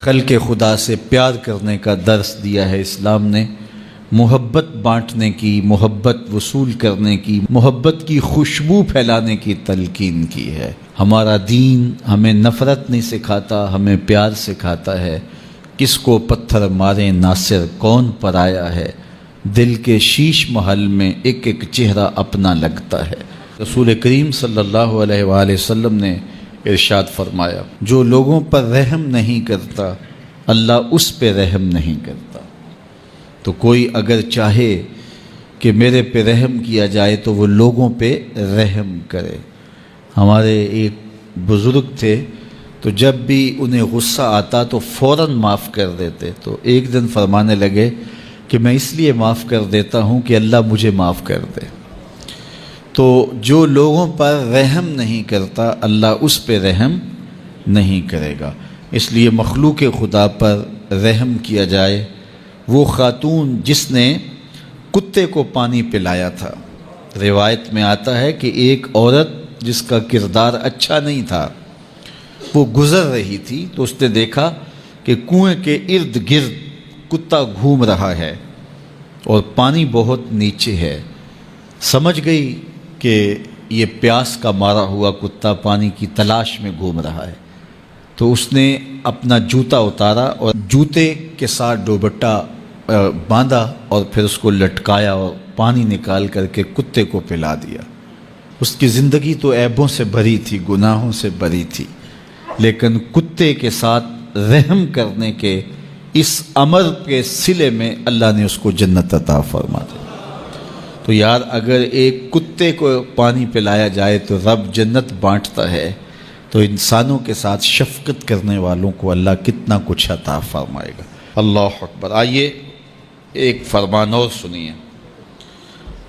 خلق خدا سے پیار کرنے کا درس دیا ہے اسلام نے، محبت بانٹنے کی، محبت وصول کرنے کی، محبت کی خوشبو پھیلانے کی تلقین کی ہے۔ ہمارا دین ہمیں نفرت نہیں سکھاتا، ہمیں پیار سکھاتا ہے۔ کس کو پتھر مارے ناصر کون پرایا ہے، دل کے شیش محل میں ایک ایک چہرہ اپنا لگتا ہے۔ رسول کریم صلی اللہ علیہ وآلہ وسلم نے ارشاد فرمایا، جو لوگوں پر رحم نہیں کرتا اللہ اس پہ رحم نہیں کرتا۔ تو کوئی اگر چاہے کہ میرے پہ رحم کیا جائے تو وہ لوگوں پہ رحم کرے۔ ہمارے ایک بزرگ تھے، تو جب بھی انہیں غصہ آتا تو فوراً معاف کر دیتے۔ تو ایک دن فرمانے لگے کہ میں اس لیے معاف کر دیتا ہوں کہ اللہ مجھے معاف کر دے۔ تو جو لوگوں پر رحم نہیں کرتا اللہ اس پہ رحم نہیں کرے گا۔ اس لیے مخلوق خدا پر رحم کیا جائے۔ وہ خاتون جس نے کتے کو پانی پلایا تھا، روایت میں آتا ہے کہ ایک عورت جس کا کردار اچھا نہیں تھا وہ گزر رہی تھی، تو اس نے دیکھا کہ کنویں کے ارد گرد کتا گھوم رہا ہے اور پانی بہت نیچے ہے۔ سمجھ گئی کہ یہ پیاس کا مارا ہوا کتا پانی کی تلاش میں گھوم رہا ہے، تو اس نے اپنا جوتا اتارا اور جوتے کے ساتھ دوپٹہ باندھا اور پھر اس کو لٹکایا اور پانی نکال کر کے کتے کو پلا دیا۔ اس کی زندگی تو عیبوں سے بھری تھی، گناہوں سے بھری تھی، لیکن کتے کے ساتھ رحم کرنے کے اس امر کے صلے میں اللہ نے اس کو جنت عطا فرما دی۔ تو یار اگر ایک کتے کو پانی پلایا جائے تو رب جنت بانٹتا ہے، تو انسانوں کے ساتھ شفقت کرنے والوں کو اللہ کتنا کچھ عطا فرمائے گا۔ اللہ اکبر۔ آئیے ایک فرمان اور سنیے۔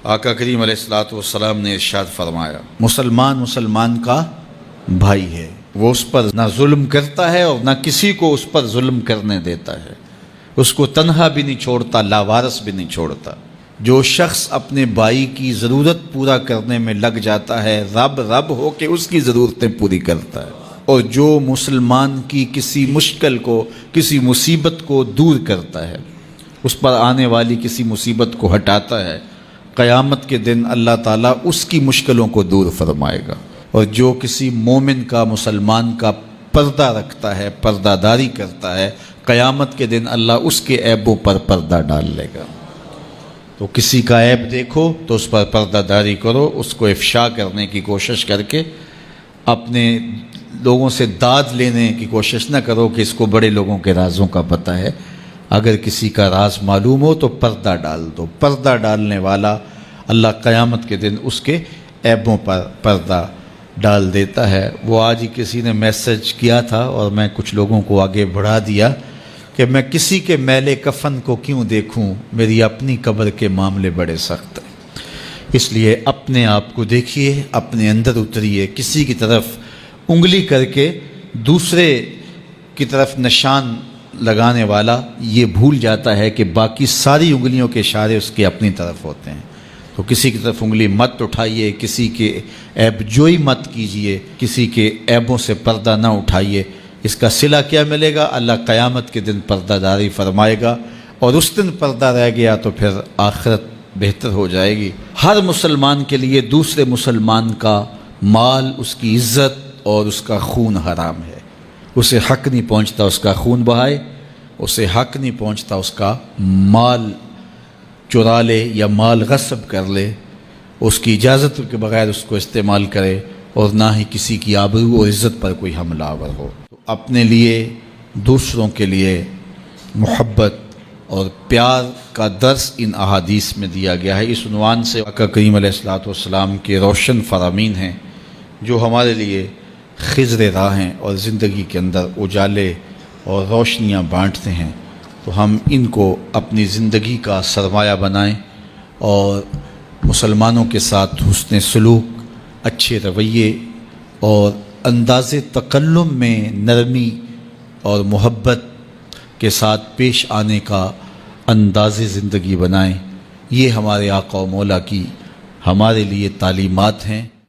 آقا کریم علیہ الصلوۃ والسلام نے ارشاد فرمایا، مسلمان کا بھائی ہے، وہ اس پر نہ ظلم کرتا ہے اور نہ کسی کو اس پر ظلم کرنے دیتا ہے، اس کو تنہا بھی نہیں چھوڑتا، لاوارث بھی نہیں چھوڑتا۔ جو شخص اپنے بھائی کی ضرورت پورا کرنے میں لگ جاتا ہے، رب ہو کے اس کی ضرورتیں پوری کرتا ہے، اور جو مسلمان کی کسی مشکل کو، کسی مصیبت کو دور کرتا ہے، اس پر آنے والی کسی مصیبت کو ہٹاتا ہے، قیامت کے دن اللہ تعالیٰ اس کی مشکلوں کو دور فرمائے گا۔ اور جو کسی مومن کا، مسلمان کا پردہ رکھتا ہے، پردہ داری کرتا ہے، قیامت کے دن اللہ اس کے عیبوں پر پردہ ڈال لے گا۔ تو کسی کا عیب دیکھو تو اس پر پردہ داری کرو، اس کو افشا کرنے کی کوشش کر کے اپنے لوگوں سے داد لینے کی کوشش نہ کرو کہ اس کو بڑے لوگوں کے رازوں کا پتہ ہے۔ اگر کسی کا راز معلوم ہو تو پردہ ڈال دو۔ پردہ ڈالنے والا اللہ قیامت کے دن اس کے عیبوں پر پردہ ڈال دیتا ہے۔ وہ آج ہی کسی نے میسج کیا تھا اور میں کچھ لوگوں کو آگے بڑھا دیا کہ میں کسی کے میلے کفن کو کیوں دیکھوں، میری اپنی قبر کے معاملے بڑے سخت ہیں۔ اس لیے اپنے آپ کو دیکھیے، اپنے اندر اتریے۔ کسی کی طرف انگلی کر کے دوسرے کی طرف نشان لگانے والا یہ بھول جاتا ہے کہ باقی ساری انگلیوں کے اشارے اس کے اپنی طرف ہوتے ہیں۔ تو کسی کی طرف انگلی مت اٹھائیے، کسی کے عیب جوئی مت کیجیے، کسی کے عیبوں سے پردہ نہ اٹھائیے۔ اس کا صلہ کیا ملے گا؟ اللہ قیامت کے دن پردہ داری فرمائے گا، اور اس دن پردہ رہ گیا تو پھر آخرت بہتر ہو جائے گی۔ ہر مسلمان کے لیے دوسرے مسلمان کا مال، اس کی عزت اور اس کا خون حرام ہے۔ اسے حق نہیں پہنچتا اس کا خون بہائے، اسے حق نہیں پہنچتا اس کا مال چرا لے یا مال غصب کر لے، اس کی اجازت کے بغیر اس کو استعمال کرے، اور نہ ہی کسی کی آبرو اور عزت پر کوئی حملہ آور ہو۔ اپنے لیے، دوسروں کے لیے محبت اور پیار کا درس ان احادیث میں دیا گیا ہے۔ اس عنوان سے آقا کریم علیہ الصلوۃ والسلام کے روشن فرامین ہیں جو ہمارے لیے خضر راہ ہیں اور زندگی کے اندر اجالے اور روشنیاں بانٹتے ہیں۔ تو ہم ان کو اپنی زندگی کا سرمایہ بنائیں اور مسلمانوں کے ساتھ حسن سلوک، اچھے رویے اور انداز تکلم میں نرمی اور محبت کے ساتھ پیش آنے کا انداز زندگی بنائیں۔ یہ ہمارے آقا و مولا کی ہمارے لیے تعلیمات ہیں۔